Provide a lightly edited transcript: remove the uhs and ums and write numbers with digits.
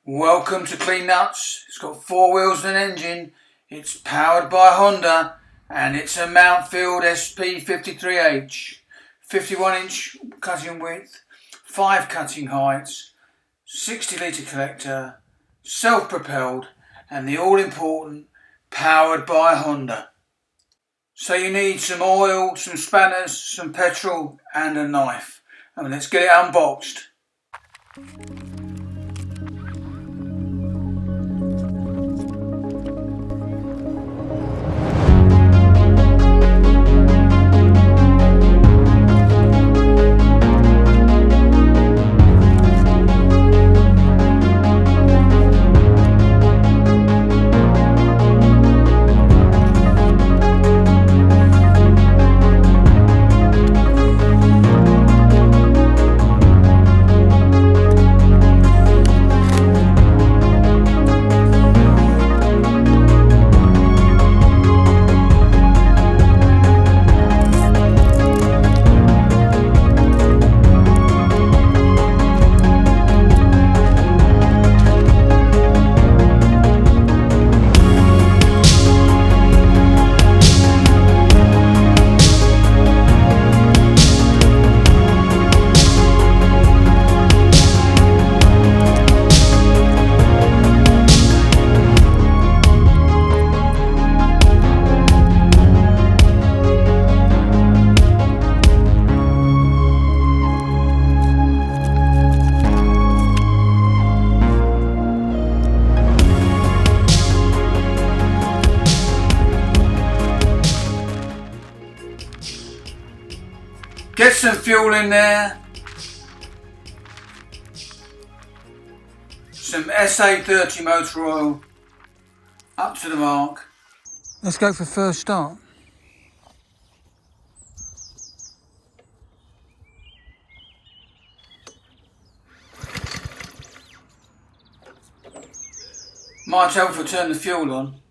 Welcome to Clean Nuts. It's got 4 wheels and an engine. It's powered by Honda and it's a Mountfield SP53H. 51-inch cutting width, 5 cutting heights, 60-litre collector, self-propelled, and the all-important powered by Honda. So you need some oil, some spanners, some petrol and a knife. And let's get it unboxed. Get some fuel in there, some SA30 motor oil, up to the mark. Let's go for first start. Might help if I turn the fuel on.